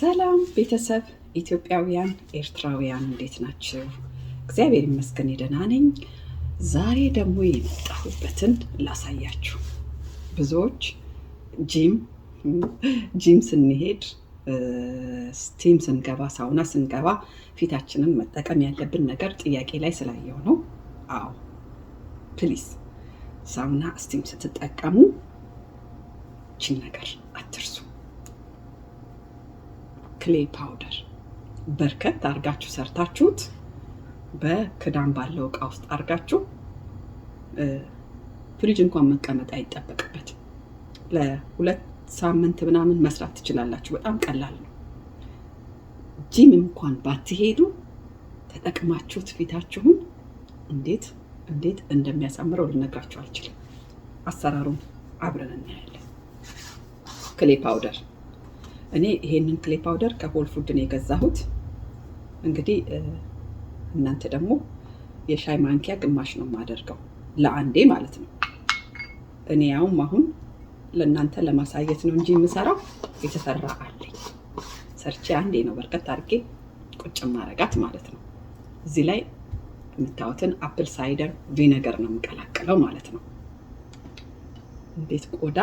ሰላም ቤተሰብ ኢትዮጵያውያን ኤርትራውያን እንዴት ናችሁ? እግዚአብሔር ይመስገን ደህና ነኝ። ዛሬ ደግሞ የመጣሁበትን ላሳያችሁ። ብዙዎች ጂም ስንሄድ ስቲም ስንገባ ሳውና ስንገባ ፊታችንን መጠቀም ያለብን ነገር ጥያቄ ላይ ስላየው ነው። አዎ ፕሊዝ ሳውና ስቲም ስትጠቀሙ ቺን ነገር አትርሱ። ክሌይ ፓውደር በርከት አርጋችሁ ሰርታችሁት በክዳን ባለው እቃ ውስጥ አርጋችሁ ፍሪጅ እንኳን መቀመጥ አይጠበቅበትም። ለሁለት ሳምንት ምናምን መስራት ትችላላችሁ። በጣም ቀላል ነው። ጂም እንኳን ባትሄዱ ተጠቅማችሁት ፊታችሁን እንዴት እንደሚያሳምረው ልነግራችሁ አልችልም። አሰራሩን አብረን እናያለን። ክሌይ ፓውደር እኔ ይሄንን ክሌይ ፓውደር ከሆል ፉድ ነው የገዛሁት። እንግዲህ እናንተ ደግሞ የሻይ ማንኪያ ግማሽ ነው የማደርገው ለአንዴ ማለት ነው። እኔ አሁን ለእናንተ ለማሳየት ነው እንጂ የምሰራው የተሰራ አለኝ። ሰርቼ አንዴ ነው በርከት አድርጌ ቁጭ ማረጋት ማለት ነው። እዚህ ላይ የምታዩትን አፕል ሳይደር ቪነገር ነው የምቀላቅለው ማለት ነው። እንዴት ቆዳ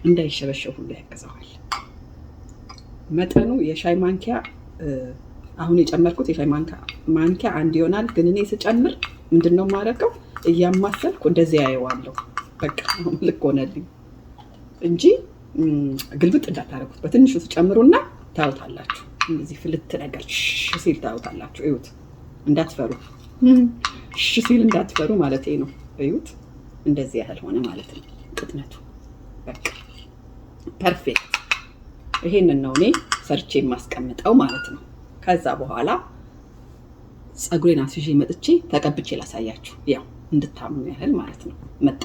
እንዳይሸበሸብ ሁሉ ያግዘዋል። መጠኑ የሻይ ማንኪያ አሁን የጨመርኩት የሻይ ማንኪያ አንድ ይሆናል። ግን እኔ ስጨምር ምንድነው ማረከው እያማሰልኩ እንደዚህ ያየዋለሁ። በቃ ልክ ሆነልኝ እንጂ ግልብጥ እንዳታረጉት። በትንሹ ትጨምሩና ታውታላችሁ። እንደዚህ ፍልት ነገር ሲል ታውታላችሁ። እዩት፣ እንዳትፈሩ። ሲል እንዳትፈሩ ማለት ነው። እዩት፣ እንደዚህ ያህል ሆነ ማለት ነው ቅጥነቱ። በቃ ፐርፌክት። ይሄንን ነው እኔ ሰርቼ የማስቀምጠው ማለት ነው። ከዛ በኋላ ፀጉሬን አስይዤ መጥቼ ተቀብቼ ላሳያችሁ፣ ያው እንድታምኑ ያህል ማለት ነው። መጣ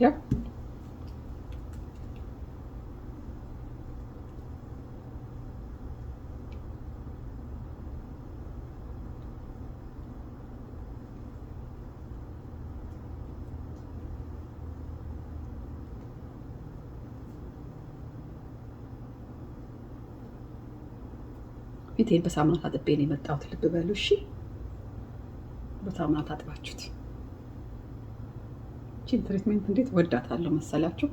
ያው ፊቴን በሳሙና ታጥቤ ነው የመጣሁት። ልብ በሉ እሺ። በሳሙና ታጥባችሁት። እቺን ትሪትሜንት እንዴት ወዳታለሁ መሰላችሁ?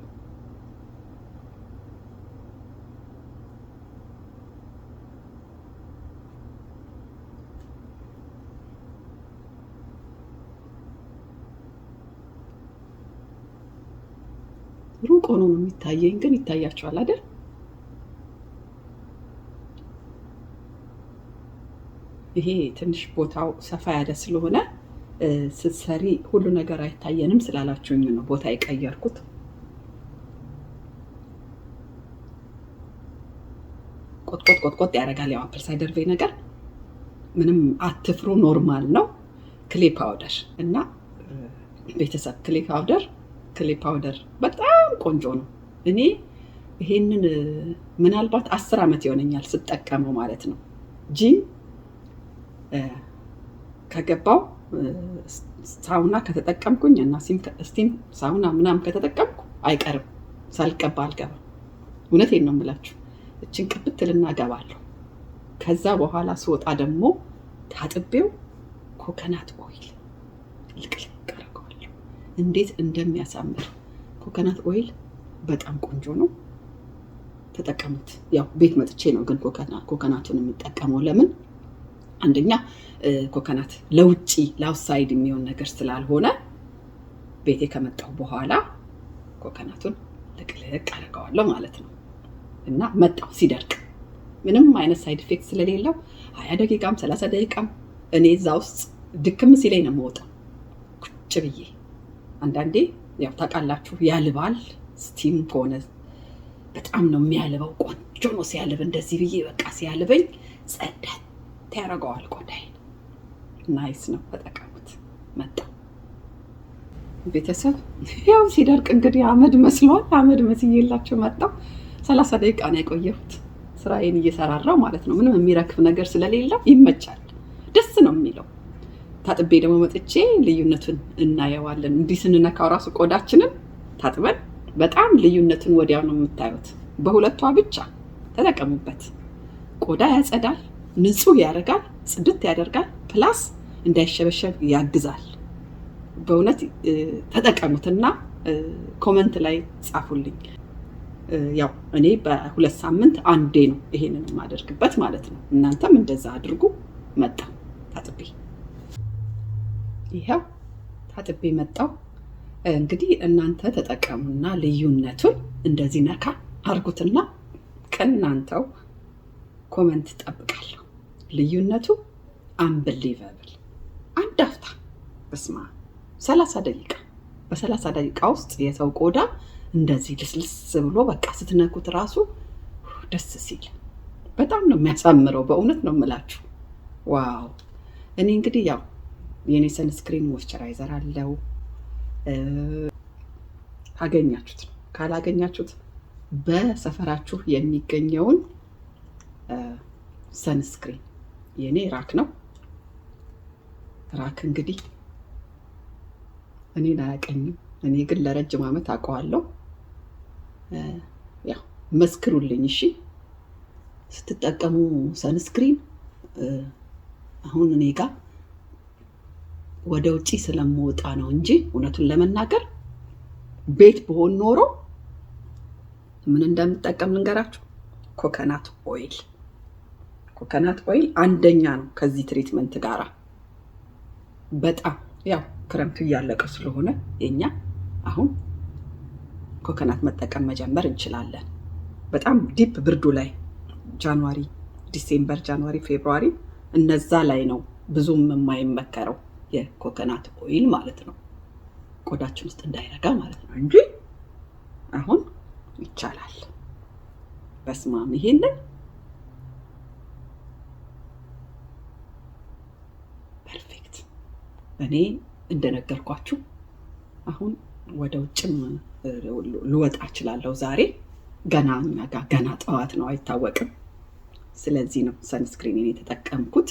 ሩቅ ሆኖ ነው የሚታየኝ፣ ግን ይታያችኋል አይደል? ይሄ ትንሽ ቦታው ሰፋ ያለ ስለሆነ ስትሰሪ ሁሉ ነገር አይታየንም ስላላችሁኝ ነው ቦታ የቀየርኩት። ቆጥቆጥ ያደርጋል። ያው አፕል ሳይደር ቪነገር ምንም አትፍሩ፣ ኖርማል ነው። ክሌይ ፓውደር እና ቤተሰብ ክሌይ ፓውደር በጣም ቆንጆ ነው። እኔ ይሄንን ምናልባት 10 ዓመት ይሆነኛል ስጠቀመው ማለት ነው። ጂም ከገባው ሳውና ከተጠቀምኩኝ እና ስቲም ሳውና ምናምን ከተጠቀምኩ አይቀርም ሳልቀባ አልገባም። እውነቴን ነው የምላችሁ። እችን ቅብትልና ገባለሁ። ከዛ በኋላ ስወጣ ደግሞ ታጥቤው ኮኮናት ኦይል ልቅልቅ አደርገዋለሁ። እንዴት እንደሚያሳምር ኮኮናት ኦይል በጣም ቆንጆ ነው። ተጠቀሙት። ያው ቤት መጥቼ ነው ግን ኮኮናቱን የምጠቀመው። ለምን? አንደኛ ኮኮናት ለውጪ ለአውትሳይድ የሚሆን ነገር ስላልሆነ ቤቴ ከመጣሁ በኋላ ኮኮናቱን ልቅልቅ አደርገዋለሁ ማለት ነው። እና መጣው ሲደርቅ ምንም አይነት ሳይድ ኢፌክት ስለሌለው 20 ደቂቃም 30 ደቂቃም እኔ እዛ ውስጥ ድክም ሲለኝ ነው የምወጣው ቁጭ ብዬ። አንዳንዴ ያው ታውቃላችሁ ያልባል። ስቲም ከሆነ በጣም ነው የሚያልበው። ቆንጆ ነው ሲያልብ። እንደዚህ ብዬ በቃ ሲያልበኝ ጸዳት ያደርገዋል ቆዳዬን። ናይስ ነው፣ ተጠቀሙት። መጣ ቤተሰብ። ያው ሲደርቅ እንግዲህ አመድ መስሏል። አመድ መስዬላችሁ መጣው። 30 ደቂቃ ነው የቆየሁት ስራዬን እየሰራራው ማለት ነው። ምንም የሚረክፍ ነገር ስለሌለው ይመቻል፣ ደስ ነው የሚለው። ታጥቤ ደግሞ መጥቼ ልዩነቱን እናየዋለን። እንዲህ ስንነካው ራሱ ቆዳችንን ታጥበን በጣም ልዩነቱን ወዲያው ነው የምታዩት። በሁለቷ ብቻ ተጠቀሙበት። ቆዳ ያጸዳል፣ ንጹህ ያደርጋል፣ ጽድት ያደርጋል፣ ፕላስ እንዳይሸበሸብ ያግዛል። በእውነት ተጠቀሙትና ኮመንት ላይ ጻፉልኝ። ያው እኔ በ2 ሳምንት አንዴ ነው ይሄንን የማደርግበት ማለት ነው። እናንተም እንደዛ አድርጉ። መጣ ታጥቤ፣ ይሄው ታጥቤ መጣው። እንግዲህ እናንተ ተጠቀሙና ልዩነቱን እንደዚህ ነካ አርጉትና ከእናንተው ኮመንት ጠብቃለሁ። ልዩነቱ አንብሊቨብል። አንድ አፍታ በስማ 30 ደቂቃ፣ በ30 ደቂቃ ውስጥ የሰው ቆዳ እንደዚህ ልስልስ ብሎ በቃ ስትነኩት ራሱ ደስ ሲል በጣም ነው የሚያሳምረው። በእውነት ነው የምላችሁ። ዋው! እኔ እንግዲህ ያው የኔ ሰንስክሪን ሞይስቸራይዘር አለው። አገኛችሁት ነው። ካላገኛችሁት በሰፈራችሁ የሚገኘውን ሰንስክሪን፣ የኔ ራክ ነው። ራክ እንግዲህ እኔን አያውቀኝም። እኔ ግን ለረጅም ዓመት አውቀዋለሁ። ያው መስክሩልኝ እሺ። ስትጠቀሙ ሰንስክሪን አሁን እኔ ጋር ወደ ውጪ ስለምወጣ ነው እንጂ እውነቱን ለመናገር ቤት በሆን ኖሮ ምን እንደምጠቀም ልንገራችሁ። ኮኮናት ኦይል፣ ኮኮናት ኦይል አንደኛ ነው ከዚህ ትሪትመንት ጋራ። በጣም ያው ክረምቱ እያለቀ ስለሆነ የኛ አሁን ኮኮናት መጠቀም መጀመር እንችላለን። በጣም ዲፕ ብርዱ ላይ ጃንዋሪ፣ ዲሴምበር፣ ጃንዋሪ፣ ፌብሩዋሪ እነዛ ላይ ነው ብዙም የማይመከረው የኮኮናት ኦይል ማለት ነው። ቆዳችን ውስጥ እንዳይረጋ ማለት ነው እንጂ አሁን ይቻላል። በስማም ይሄንን ፐርፌክት። እኔ እንደነገርኳችሁ አሁን ወደ ውጭም ልወጣ እችላለሁ ዛሬ። ገና እኛ ጋር ገና ጠዋት ነው፣ አይታወቅም። ስለዚህ ነው ሰንስክሪን የተጠቀምኩት።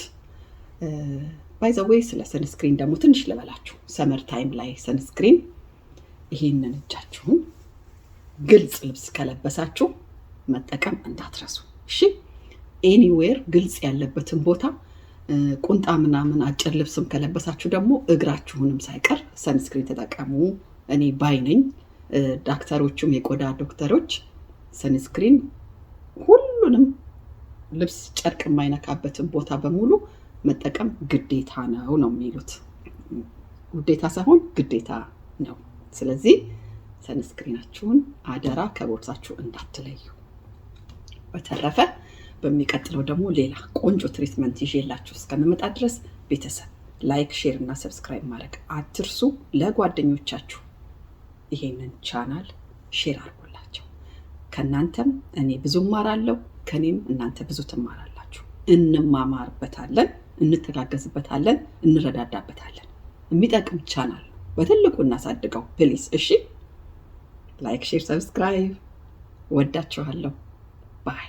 ባይ ዘ ዌይ ስለ ሰንስክሪን ደግሞ ትንሽ ልበላችሁ። ሰመር ታይም ላይ ሰንስክሪን ይሄንን እጃችሁን ግልጽ ልብስ ከለበሳችሁ መጠቀም እንዳትረሱ እሺ። ኤኒዌር ግልጽ ያለበትን ቦታ ቁንጣ ምናምን አጭር ልብስም ከለበሳችሁ ደግሞ እግራችሁንም ሳይቀር ሰንስክሪን ተጠቀሙ። እኔ ባይ ነኝ። ዳክተሮቹም የቆዳ ዶክተሮች ሰንስክሪን ሁሉንም ልብስ ጨርቅ የማይነካበትን ቦታ በሙሉ መጠቀም ግዴታ ነው ነው የሚሉት። ውዴታ ሳይሆን ግዴታ ነው። ስለዚህ ሰንስክሪናችሁን አደራ ከቦርሳችሁ እንዳትለዩ። በተረፈ በሚቀጥለው ደግሞ ሌላ ቆንጆ ትሪትመንት ይዤላችሁ እስከምመጣ ድረስ ቤተሰብ ላይክ፣ ሼር እና ሰብስክራይብ ማድረግ አትርሱ። ለጓደኞቻችሁ ይሄንን ቻናል ሼር አድርጉላቸው። ከእናንተም እኔ ብዙ እማራለሁ፣ ከኔም እናንተ ብዙ ትማራላችሁ። እንማማርበታለን፣ እንተጋገዝበታለን፣ እንረዳዳበታለን። የሚጠቅም ቻናል በትልቁ እናሳድገው ፕሊስ እሺ። ላይክ፣ ሼር፣ ሰብስክራይብ። ወዳችኋለሁ። ባይ